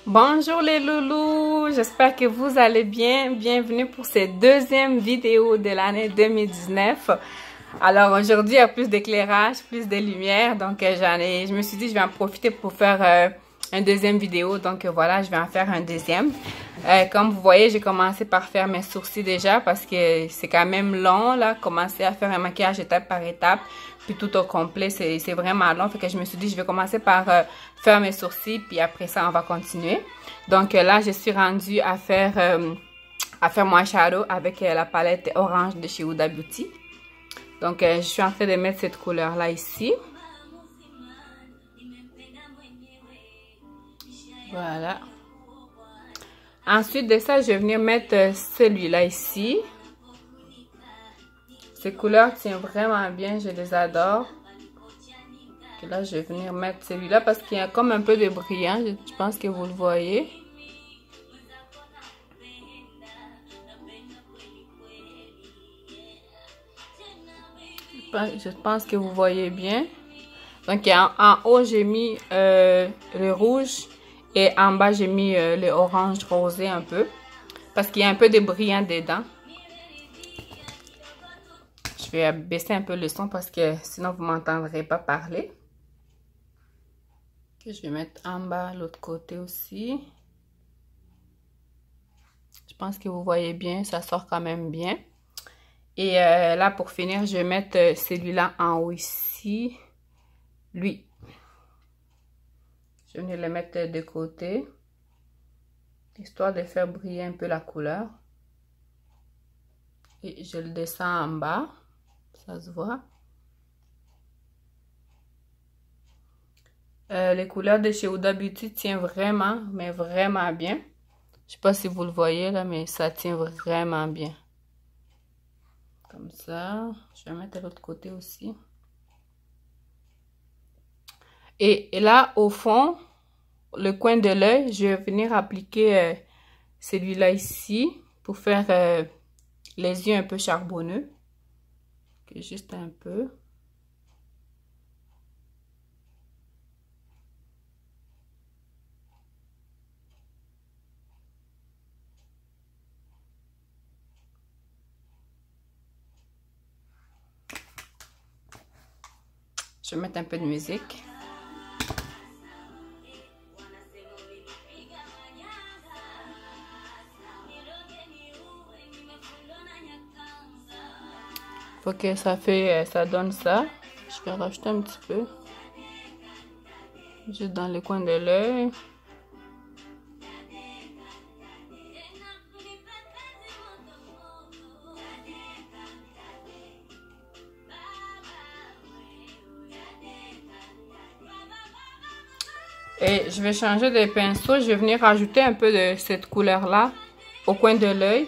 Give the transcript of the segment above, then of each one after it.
Bonjour les loulous, j'espère que vous allez bien. Bienvenue pour cette deuxième vidéo de l'année 2019. Alors aujourd'hui, il y a plus d'éclairage, plus de lumière. Donc je me suis dit, je vais en profiter pour faire une deuxième vidéo. Donc voilà, je vais en faire un deuxième. Comme vous voyez, j'ai commencé par faire mes sourcils déjà parce que c'est quand même long là, commencer à faire un maquillage étape par étape. Puis tout au complet, c'est vraiment long. Fait que je me suis dit, je vais commencer par faire mes sourcils. Puis après ça, on va continuer. Donc là, je suis rendue à faire mon eyeshadow avec la palette orange de chez Huda Beauty. Donc, je suis en train de mettre cette couleur-là ici. Voilà. Ensuite de ça, je vais venir mettre celui-là ici. Ces couleurs tiennent vraiment bien, je les adore. Et là, je vais venir mettre celui-là parce qu'il y a comme un peu de brillant. Je pense que vous le voyez. Je pense que vous voyez bien. Donc, en haut, j'ai mis le rouge et en bas, j'ai mis le orange rosé un peu. Parce qu'il y a un peu de brillant dedans. Je vais baisser un peu le son parce que sinon, vous ne m'entendrez pas parler. Je vais mettre en bas l'autre côté aussi. Je pense que vous voyez bien, ça sort quand même bien. Et là, pour finir, je vais mettre celui-là en haut ici. Lui. Je vais venir le mettre de côté. Histoire de faire briller un peu la couleur. Et je le descends en bas. Ça se voit. Les couleurs de chez Huda Beauty tiennent vraiment, mais vraiment bien. Je sais pas si vous le voyez là, mais ça tient vraiment bien. Comme ça. Je vais mettre de l'autre côté aussi. Et là, au fond, le coin de l'œil, je vais venir appliquer celui-là ici pour faire les yeux un peu charbonneux. Okay, juste un peu. Je vais mettre un peu de musique. Faut que ça donne ça. Je vais rajouter un petit peu. Juste dans le coin de l'œil. Et je vais changer de pinceau. Je vais venir rajouter un peu de cette couleur-là au coin de l'œil.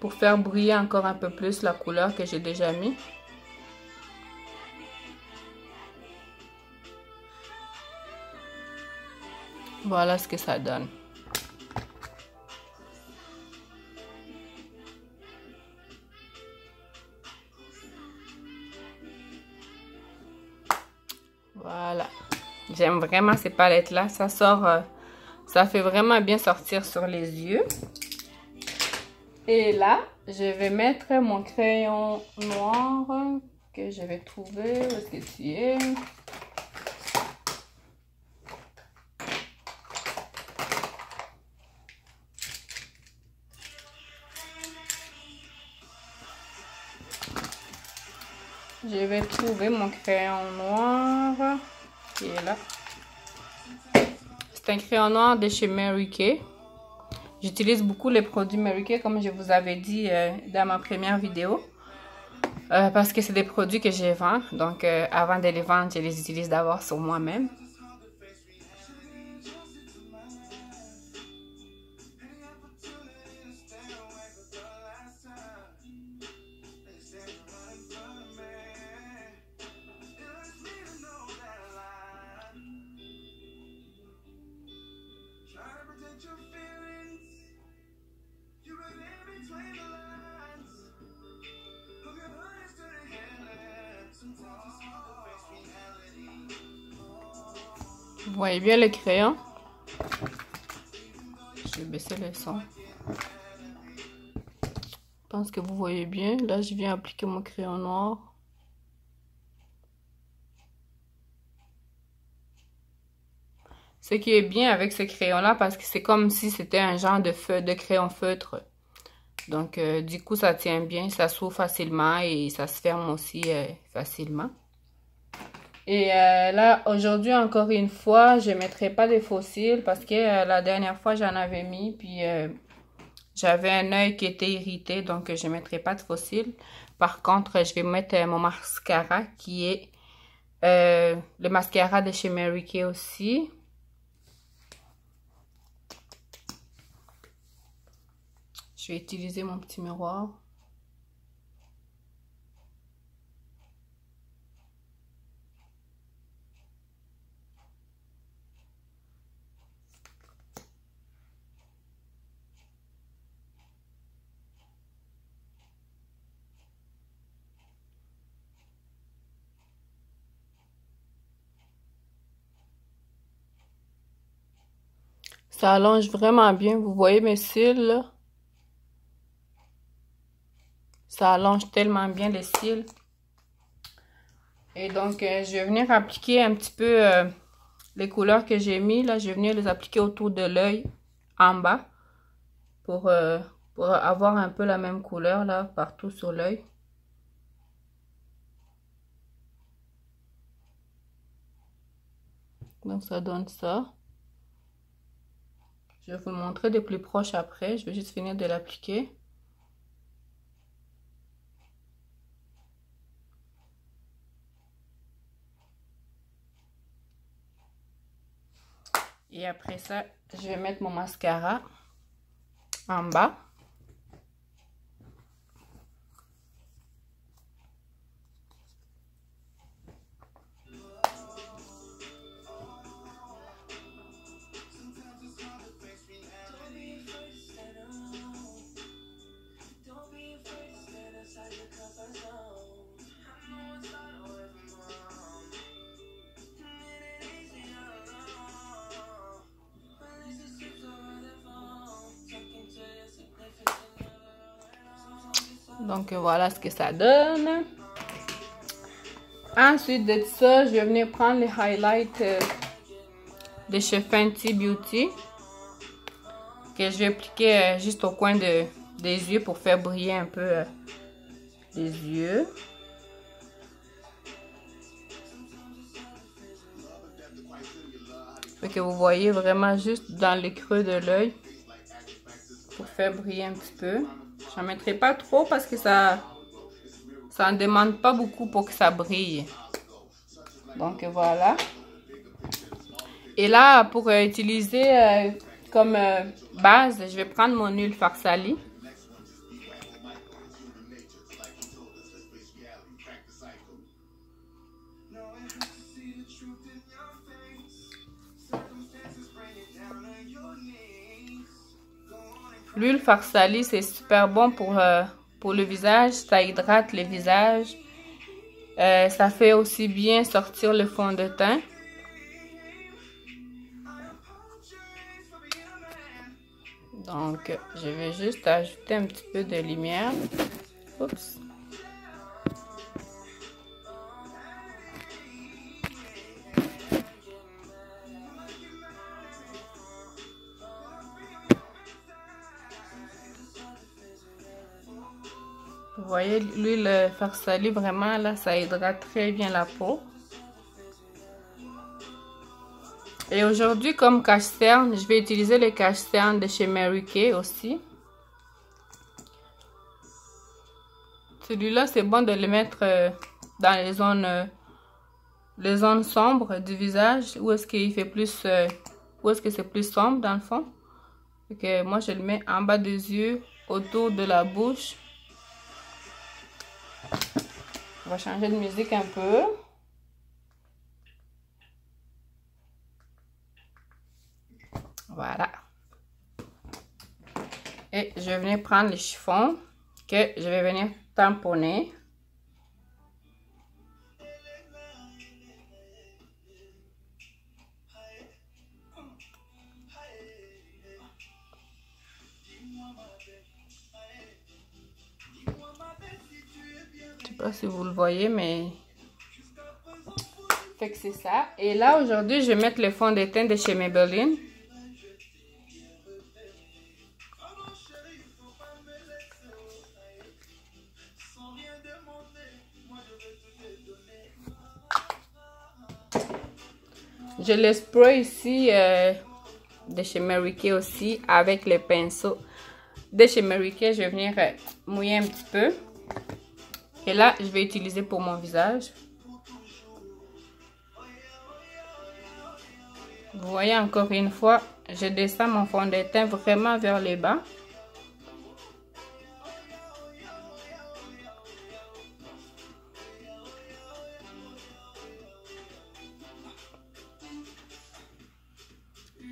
Pour faire briller encore un peu plus la couleur que j'ai déjà mis. Voilà ce que ça donne. Voilà. J'aime vraiment ces palettes-là. Ça sort, ça fait vraiment bien sortir sur les yeux. Et là, je vais mettre mon crayon noir que je vais trouver. Où est-ce que tu es? Je vais trouver mon crayon noir qui est là. C'est un crayon noir de chez Mary Kay. J'utilise beaucoup les produits Mary Kay comme je vous avais dit dans ma première vidéo. Parce que c'est des produits que je vends. Donc avant de les vendre, je les utilise d'abord sur moi-même. Vous voyez bien le crayon. Je vais baisser le son. Je pense que vous voyez bien. Là, je viens appliquer mon crayon noir. Ce qui est bien avec ce crayon-là, parce que c'est comme si c'était un genre de crayon feutre. Donc, du coup, ça tient bien, ça s'ouvre facilement et ça se ferme aussi facilement. Et là, aujourd'hui, encore une fois, je ne mettrai pas de fossiles parce que la dernière fois, j'en avais mis, puis j'avais un œil qui était irrité, donc je ne mettrai pas de fossiles. Par contre, je vais mettre mon mascara qui est le mascara de chez Mary Kay aussi. Je vais utiliser mon petit miroir. Ça allonge vraiment bien. Vous voyez mes cils, là? Ça allonge tellement bien les cils. Et donc, je vais venir appliquer un petit peu les couleurs que j'ai mis. Là, je vais venir les appliquer autour de l'œil, en bas, pour avoir un peu la même couleur, là, partout sur l'œil. Donc, ça donne ça. Je vais vous le montrer de plus proche après. Je vais juste finir de l'appliquer. Et après ça, je vais mettre mon mascara en bas. Donc voilà ce que ça donne. Ensuite de ça, je vais venir prendre les highlights de chez Fenty Beauty. Que je vais appliquer juste au coin des yeux pour faire briller un peu les yeux. Fait que vous voyez vraiment juste dans les creux de l'œil pour faire briller un petit peu. J'en mettrai pas trop parce que ça en demande pas beaucoup pour que ça brille. Donc voilà. Et là, pour utiliser comme base, je vais prendre mon huile Pharsali. L'huile Pharsali, c'est super bon pour le visage. Ça hydrate le visage. Ça fait aussi bien sortir le fond de teint. Donc, je vais juste ajouter un petit peu de lumière. Oups. Vous voyez, l'huile Pharsali, vraiment, là, ça hydrate très bien la peau. Et aujourd'hui, comme cache-cerne, je vais utiliser les cache-cerne de chez Mary Kay aussi. Celui-là, c'est bon de le mettre dans les zones sombres du visage, où est-ce qu'il fait plus, où est-ce que c'est plus sombre dans le fond. Donc, moi, je le mets en bas des yeux, autour de la bouche. On va changer de musique un peu. Voilà. Et je vais venir prendre les chiffons que je vais venir tamponner. sais pas si vous le voyez, mais... Fait que c'est ça. Et là, aujourd'hui, je vais mettre le fond de teint de chez Maybelline. Je le spray ici de chez Mary Kay aussi avec le pinceau de chez Mary Kay. Je vais venir mouiller un petit peu. Et là, je vais utiliser pour mon visage. Vous voyez encore une fois, je descends mon fond de teint vraiment vers le bas.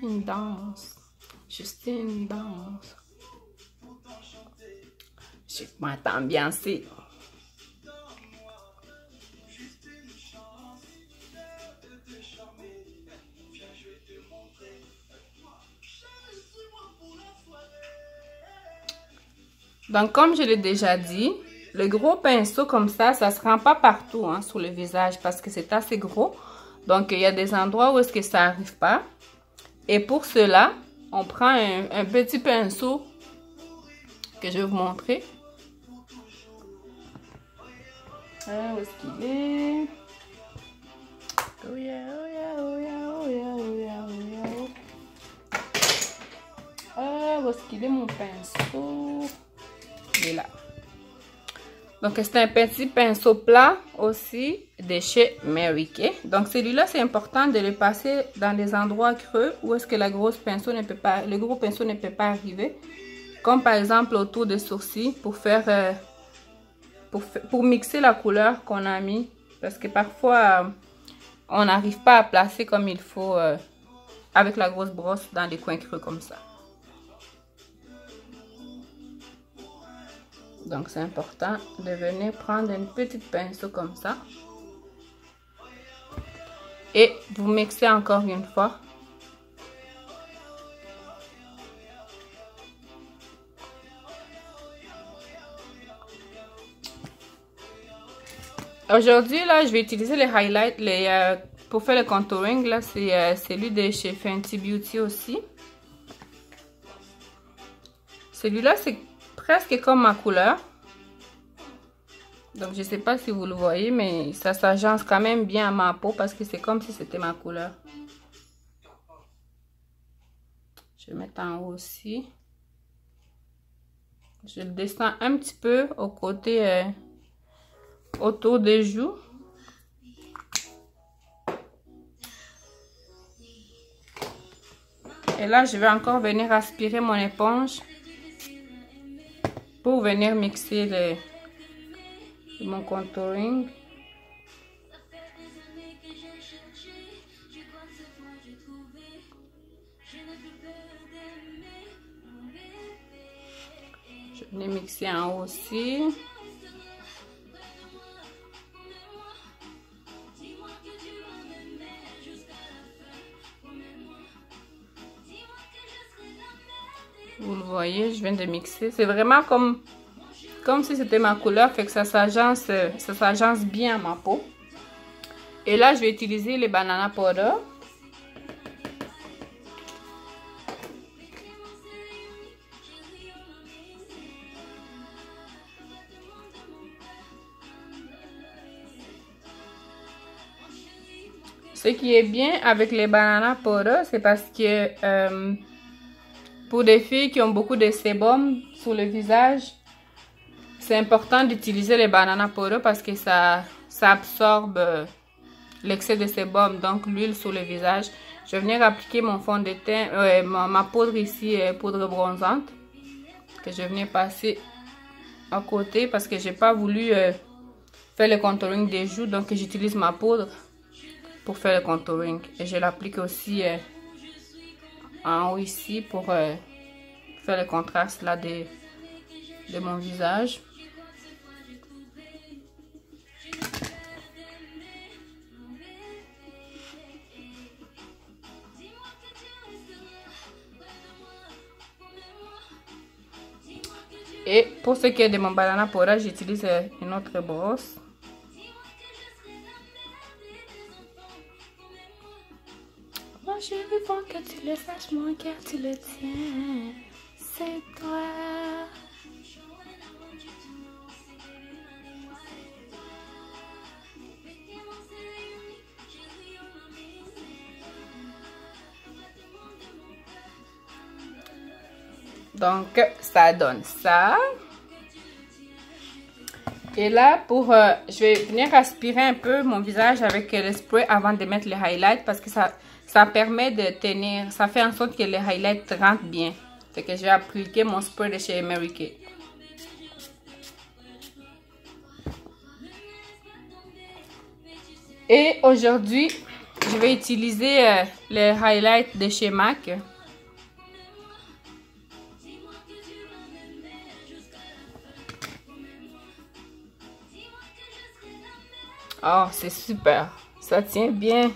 Une danse, juste une danse. Je m'entends bien ici. Donc, comme je l'ai déjà dit, le gros pinceau comme ça se rend pas partout hein, sur le visage parce que c'est assez gros. Donc, il y a des endroits où est-ce que ça n'arrive pas. Et pour cela, on prend un petit pinceau que je vais vous montrer. Où est-ce qu'il est? Oh yeah, oh yeah, oh yeah, oh yeah, oh yeah, oh yeah. Où est-ce qu'il est mon pinceau? Il est là. Donc, c'est un petit pinceau plat aussi de chez Mary Kay. Donc, celui-là, c'est important de le passer dans des endroits creux où est-ce que le gros pinceau ne peut pas arriver. Comme par exemple autour des sourcils pour faire... pour mixer la couleur qu'on a mis. Parce que parfois, on n'arrive pas à placer comme il faut avec la grosse brosse dans les coins creux comme ça. Donc, c'est important de venir prendre une petite pinceau comme ça. Et vous mixez encore une fois. Aujourd'hui, là, je vais utiliser les highlights pour faire le contouring. Là, c'est celui de chez Fenty Beauty aussi. Celui-là, c'est presque comme ma couleur. Donc, je ne sais pas si vous le voyez, mais ça s'agence quand même bien à ma peau parce que c'est comme si c'était ma couleur. Je vais mettre en haut aussi. Je le descends un petit peu au côté, autour des joues. Et là, je vais encore venir aspirer mon éponge pour venir mixer mon contouring. Je vais mixer en haut aussi. Vous le voyez, je viens de mixer. C'est vraiment comme si c'était ma couleur, fait que ça s'agence bien à ma peau. Et là, je vais utiliser les banana powder. Ce qui est bien avec les banana powder, c'est parce que pour des filles qui ont beaucoup de sébum sur le visage, c'est important d'utiliser les banana powder parce que ça absorbe l'excès de sébum, donc l'huile sur le visage. Je vais venir appliquer mon fond de teint, ma poudre ici, poudre bronzante, que je vais venir passer à côté parce que j'ai pas voulu faire le contouring des joues, donc j'utilise ma poudre pour faire le contouring. Et je l'applique aussi en haut ici pour faire le contraste là de mon visage. Et pour ce qui est de mon banana powder, j'utilise une autre brosse. Moi je veux voir que tu le saches, mon cœur tu le tiens, c'est toi. Donc ça donne ça. Et là, je vais venir aspirer un peu mon visage avec le spray avant de mettre les highlights parce que ça permet de tenir, ça fait en sorte que les highlights rentrent bien. C'est que je vais appliquer mon spray de chez Mary Kay. Et aujourd'hui, je vais utiliser les highlights de chez MAC. Oh, c'est super. Ça tient bien.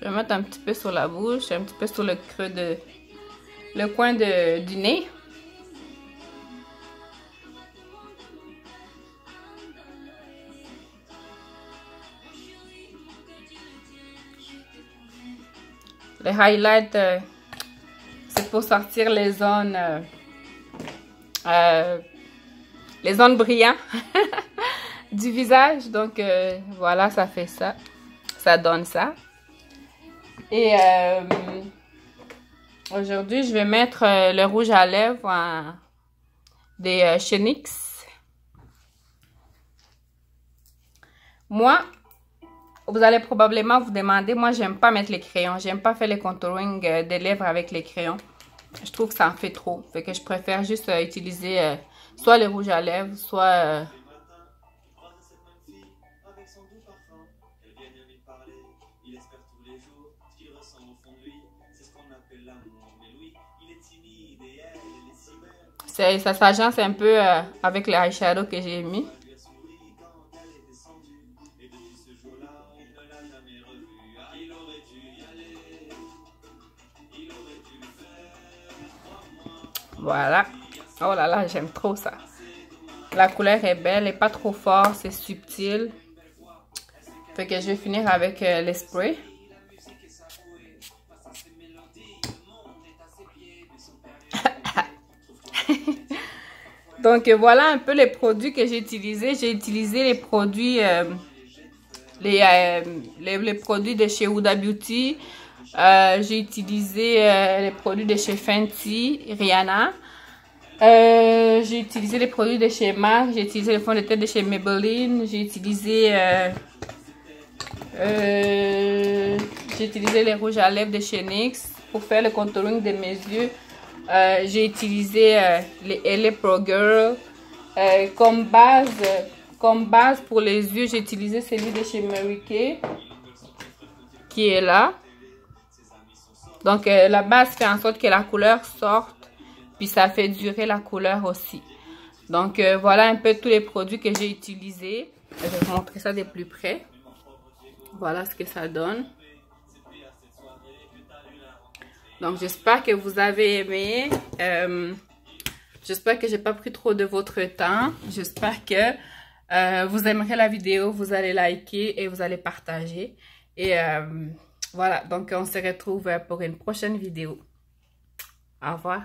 Je vais mettre un petit peu sur la bouche, un petit peu sur le creux le coin du nez. Les highlights, c'est pour sortir les zones brillantes du visage. Donc voilà, ça fait ça. Ça donne ça. Et aujourd'hui, je vais mettre le rouge à lèvres chez NYX. Moi, vous allez probablement vous demander, moi, j'aime pas mettre les crayons. J'aime pas faire les contouring des lèvres avec les crayons. Je trouve que ça en fait trop. Fait que je préfère juste utiliser soit le rouge à lèvres, soit... Ça s'agence un peu avec le eyeshadow que j'ai mis. Voilà. Oh là là, j'aime trop ça. La couleur est belle, elle n'est pas trop forte, c'est subtil. Fait que je vais finir avec les sprays. Donc voilà un peu les produits que j'ai utilisés. J'ai utilisé les produits, les produits de chez Huda Beauty. J'ai utilisé les produits de chez Fenty, Rihanna. J'ai utilisé les produits de chez MAC. J'ai utilisé le fond de teint de chez Maybelline. J'ai utilisé les rouges à lèvres de chez NYX pour faire le contouring de mes yeux. J'ai utilisé les LA Pro Girl. Comme base pour les yeux, j'ai utilisé celui de chez Mary Kay qui est là. Donc la base fait en sorte que la couleur sorte, puis ça fait durer la couleur aussi. Donc voilà un peu tous les produits que j'ai utilisés. Je vais vous montrer ça de plus près. Voilà ce que ça donne. Donc j'espère que vous avez aimé. J'espère que j'ai pas pris trop de votre temps. J'espère que vous aimerez la vidéo, vous allez liker et vous allez partager. Et voilà, donc on se retrouve pour une prochaine vidéo. Au revoir.